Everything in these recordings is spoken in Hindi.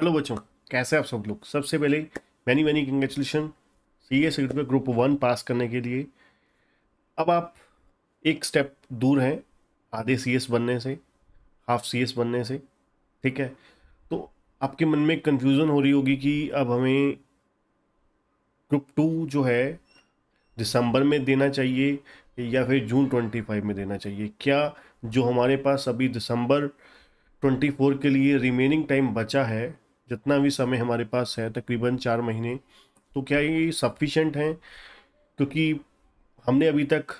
हेलो बच्चों, कैसे आप सब लोग। सबसे पहले many many congratulation C S में ग्रुप 1 पास करने के लिए। अब आप एक स्टेप दूर हैं आधे सी एस बनने से, हाफ सी एस बनने से। ठीक है, तो आपके मन में कंफ्यूजन हो रही होगी कि अब हमें ग्रुप 2 जो है दिसंबर में देना चाहिए या फिर जून 25 में देना चाहिए। क्या जो हमारे पास अभी दिसंबर 24 के लिए रिमेनिंग टाइम बचा है, जितना भी समय हमारे पास है तकरीबन 4 महीने, तो क्या ये सफिशेंट हैं? क्योंकि हमने अभी तक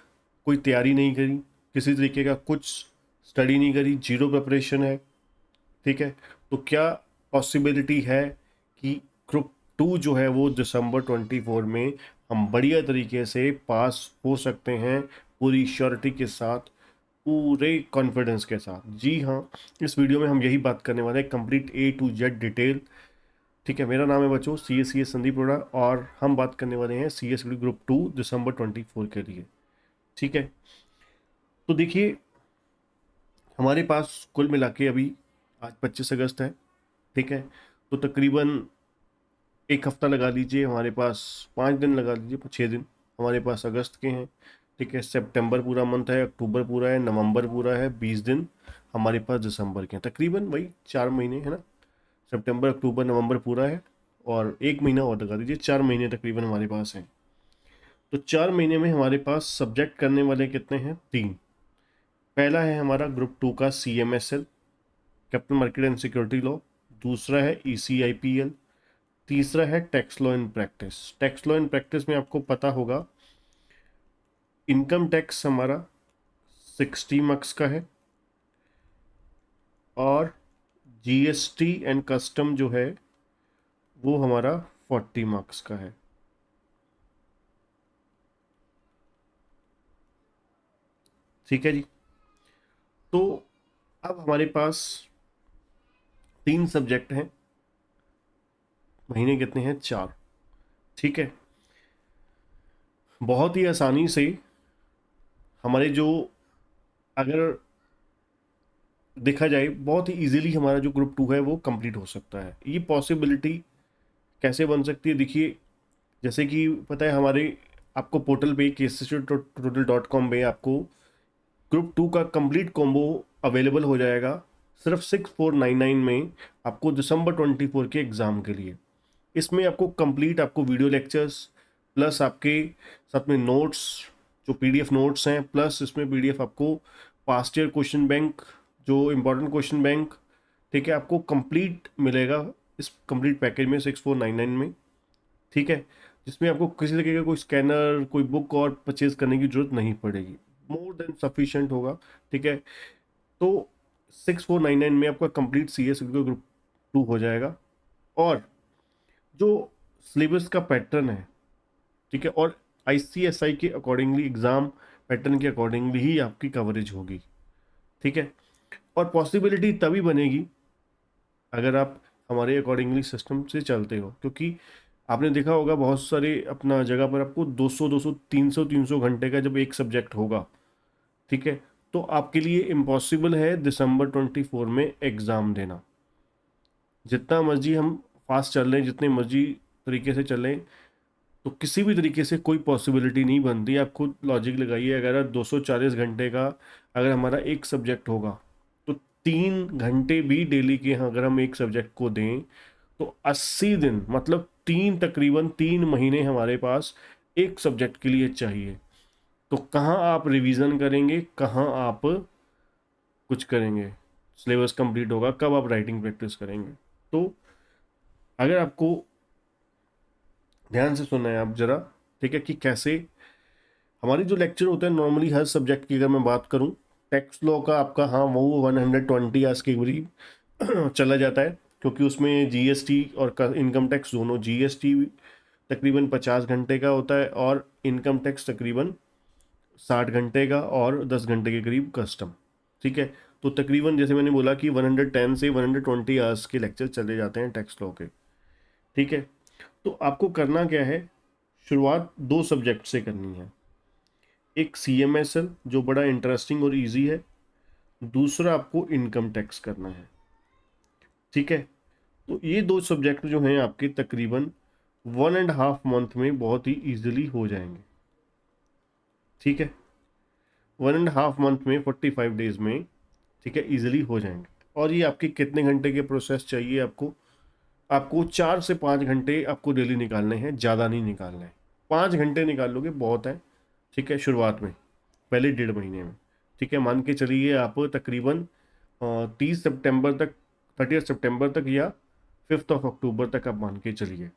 कोई तैयारी नहीं करी, किसी तरीके का कुछ स्टडी नहीं करी, जीरो प्रिपरेशन है। ठीक है, तो क्या पॉसिबिलिटी है कि ग्रुप 2 जो है वो दिसंबर 24 में हम बढ़िया तरीके से पास हो सकते हैं, पूरी श्योरिटी के साथ, पूरे कॉन्फिडेंस के साथ? जी हाँ, इस वीडियो में हम यही बात करने वाले हैं, complete A to Z detail. ठीक है, मेरा नाम है बच्चों सी एस संदीप अरोड़ा और हम बात करने वाले हैं सी एस ग्रुप 2 दिसंबर 24 के लिए। ठीक है, तो देखिए हमारे पास कुल मिला के अभी आज 25 अगस्त है। ठीक है, तो तकरीबन एक हफ्ता लगा लीजिए, हमारे पास 5 दिन लगा लीजिए, 6 दिन हमारे पास अगस्त के हैं। ठीक है, सितंबर पूरा मंथ है, अक्टूबर पूरा है, नवंबर पूरा है, 20 दिन हमारे पास दिसंबर के हैं। तकरीबन वही 4 महीने है ना, सितंबर अक्टूबर नवंबर पूरा है और एक महीना और लगा दीजिए, 4 महीने तकरीबन हमारे पास हैं। तो 4 महीने में हमारे पास सब्जेक्ट करने वाले कितने हैं? 3। पहला है हमारा ग्रुप 2 का CMSL, capital market and security law. दूसरा है ECIPL। तीसरा है tax law in practice. Tax law in practice में आपको पता होगा इनकम टैक्स हमारा 60 मार्क्स का है और GST एंड कस्टम जो है वो हमारा 40 मार्क्स का है। ठीक है जी, तो अब हमारे पास 3 सब्जेक्ट हैं, महीने कितने हैं? 4। ठीक है, बहुत ही आसानी से हमारे जो, अगर देखा जाए बहुत ही इजीली हमारा जो ग्रुप 2 है वो कंप्लीट हो सकता है। ये पॉसिबिलिटी कैसे बन सकती है? देखिए, जैसे कि पता है हमारे, आपको पोर्टल पे KCC.total.com पे आपको ग्रुप 2 का कंप्लीट कॉम्बो अवेलेबल हो जाएगा सिर्फ 6499 में, आपको दिसंबर 24 के एग्ज़ाम के लिए। इसमें आपको कंप्लीट, आपको वीडियो लेक्चर्स प्लस आपके साथ में नोट्स, जो PDF नोट्स हैं, प्लस इसमें PDF आपको पास्ट ईयर क्वेश्चन बैंक, जो इम्पोर्टेंट क्वेश्चन बैंक, ठीक है, आपको कंप्लीट मिलेगा इस कंप्लीट पैकेज में 6499 में। ठीक है, जिसमें आपको किसी तरीके का कोई स्कैनर, कोई बुक और परचेज करने की जरूरत नहीं पड़ेगी, मोर देन सफिशिएंट होगा। ठीक है, तो 6499 में आपका कंप्लीट CS ग्रुप 2 हो जाएगा। और जो सिलेबस का पैटर्न है, ठीक है, और ICSI के अकॉर्डिंगली, एग्ज़ाम पैटर्न के अकॉर्डिंगली ही आपकी कवरेज होगी। ठीक है, और पॉसिबिलिटी तभी बनेगी अगर आप हमारे अकॉर्डिंगली सिस्टम से चलते हो, क्योंकि आपने देखा होगा बहुत सारे अपना जगह पर आपको 200 300 घंटे का जब एक सब्जेक्ट होगा, ठीक है, तो आपके लिए इम्पॉसिबल है दिसंबर 24 में एग्ज़ाम देना। जितना मर्जी हम फास्ट चल रहे हैं, जितने मर्जी तरीके से चलें, तो किसी भी तरीके से कोई पॉसिबिलिटी नहीं बनती। आप खुद लॉजिक लगाइए, अगर 240 घंटे का अगर हमारा एक सब्जेक्ट होगा, तो 3 घंटे भी डेली के अगर हम एक सब्जेक्ट को दें, तो 80 दिन, मतलब तकरीबन 3 महीने हमारे पास एक सब्जेक्ट के लिए चाहिए। तो कहाँ आप रिवीजन करेंगे, कहाँ आप कुछ करेंगे? सिलेबस कंप्लीट होगा कब आप राइटिंग प्रैक्टिस करेंगे? तो अगर आपको ध्यान से सुनना है आप जरा, ठीक है, कि कैसे हमारी जो लेक्चर होते हैं नॉर्मली हर सब्जेक्ट की, अगर मैं बात करूं, टैक्स लॉ का आपका, हाँ, वो 120 आवर्स के करीब चला जाता है, क्योंकि उसमें GST और इनकम टैक्स दोनों, GST तकरीबन 50 घंटे का होता है और इनकम टैक्स तकरीबन 60 घंटे का और 10 घंटे के करीब कस्टम। ठीक है, तो तकरीबन जैसे मैंने बोला कि 110 से 120 आवर्स के लेक्चर चले जाते हैं टैक्स लॉ के। ठीक है, तो आपको करना क्या है, शुरुआत 2 सब्जेक्ट से करनी है। एक CMSL जो बड़ा इंटरेस्टिंग और इजी है, दूसरा आपको इनकम टैक्स करना है। ठीक है, तो ये दो सब्जेक्ट जो हैं आपके तकरीबन 1.5 मंथ में बहुत ही इजीली हो जाएंगे। ठीक है, 1.5 मंथ में 45 डेज में, ठीक है, इजीली हो जाएंगे। और ये आपके कितने घंटे के प्रोसेस चाहिए आपको? आपको 4 से 5 घंटे आपको डेली निकालने हैं, ज़्यादा नहीं निकालना है। 5 घंटे निकाल लोगे बहुत है, ठीक है, शुरुआत में, पहले 1.5 महीने में। ठीक है, मान के चलिए आप तकरीबन 30 सितंबर तक, 30 सितंबर तक, या 5 अक्टूबर तक आप मान के चलिए।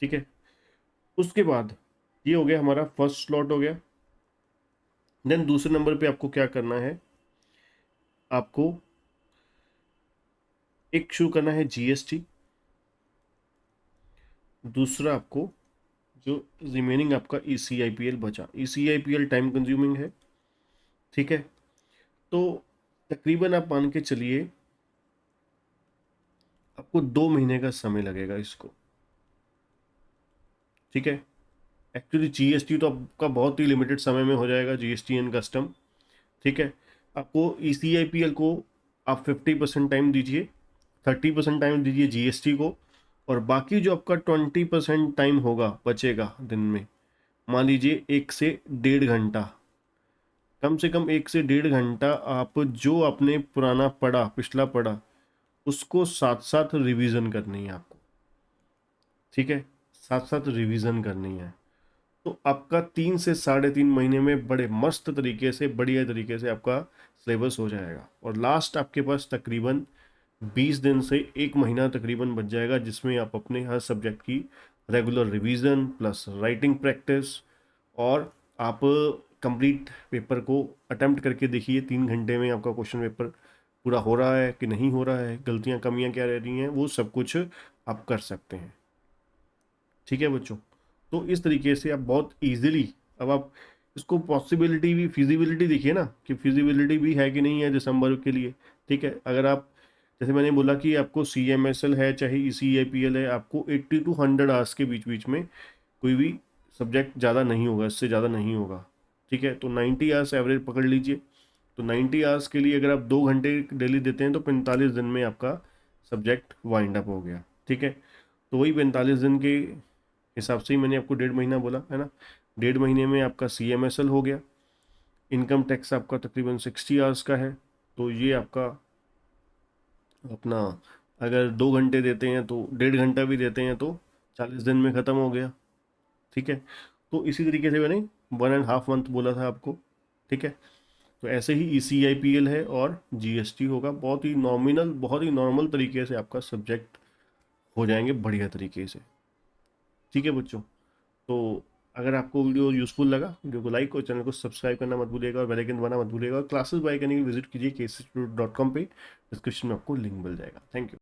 ठीक है, उसके बाद ये हो गया हमारा फर्स्ट स्लॉट हो गया। देन दूसरे नंबर पे आपको क्या करना है, आपको एक शुरू करना है जीएसटी। दूसरा आपको जो रिमेनिंग आपका ईसीआईपीएल बचा, ईसीआईपीएल टाइम कंज्यूमिंग है। ठीक है, तो तकरीबन आप मान के चलिए आपको 2 महीने का समय लगेगा इसको। ठीक है, एक्चुअली जीएसटी तो आपका बहुत ही लिमिटेड समय में हो जाएगा, जीएसटी एंड कस्टम। ठीक है, आपको ईसीआईपीएल को आप 50% टाइम दीजिए, 30% टाइम दीजिए जीएसटी को, और बाकी जो आपका 20% टाइम होगा बचेगा दिन में, मान लीजिए 1 से 1.5 घंटा, कम से कम 1 से 1.5 घंटा आप जो आपने पुराना पढ़ा, पिछला पढ़ा, उसको साथ साथ रिवीजन करनी है आपको। ठीक है, साथ साथ रिवीजन करनी है। तो आपका 3 से 3.5 महीने में बड़े मस्त तरीके से, बढ़िया तरीके से आपका सिलेबस हो जाएगा। और लास्ट आपके पास तकरीबन 20 दिन से 1 महीना तकरीबन बच जाएगा, जिसमें आप अपने हर सब्जेक्ट की regular revision plus writing practice, और आप कंप्लीट पेपर को अटेम्प्ट करके देखिए 3 घंटे में आपका क्वेश्चन पेपर पूरा हो रहा है कि नहीं हो रहा है, गलतियां कमियां क्या रह रही हैं, वो सब कुछ आप कर सकते हैं। ठीक है बच्चों, तो इस तरीके से आप बहुत इजीली, अब आप इसको पॉसिबिलिटी भी, फिजिबिलिटी देखिए ना कि फिजिबिलिटी भी है कि नहीं है दिसंबर के लिए। ठीक है, अगर आप, जैसे मैंने बोला कि आपको CMSL है चाहे ECIPL है, आपको 80 to 100 आवर्स के बीच बीच में कोई भी सब्जेक्ट ज़्यादा नहीं होगा, इससे ज़्यादा नहीं होगा। ठीक है, तो 90 आवर्स एवरेज पकड़ लीजिए। तो 90 आवर्स के लिए अगर आप 2 घंटे डेली देते हैं तो 45 दिन में आपका सब्जेक्ट वाइंड अप हो गया। ठीक है, तो वही 45 दिन के हिसाब से ही मैंने आपको 1.5 महीना बोला है ना। 1.5 महीने में आपका CMSL हो गया। इनकम टैक्स आपका तकरीबन 60 आवर्स का है, तो ये आपका अपना, अगर 2 घंटे देते हैं तो 1.5 घंटा भी देते हैं तो 40 दिन में ख़त्म हो गया। ठीक है, तो इसी तरीके से मैंने 1.5 मंथ बोला था आपको। ठीक है, तो ऐसे ही ECIPL है और GST होगा, बहुत ही नॉमिनल, बहुत ही नॉर्मल तरीके से आपका सब्जेक्ट हो जाएंगे बढ़िया तरीके से। ठीक है बच्चों, तो अगर आपको वीडियो यूजफुल लगा, वीडियो को लाइक और चैनल को सब्सक्राइब करना मत भूलिएगा, और बेल आइकन दबाना मत भूलिएगा, और क्लासेस बाय करने के लिए विजिट कीजिए kcinstitute.com पे, डिस्क्रिप्शन में आपको लिंक मिल जाएगा। Thank you.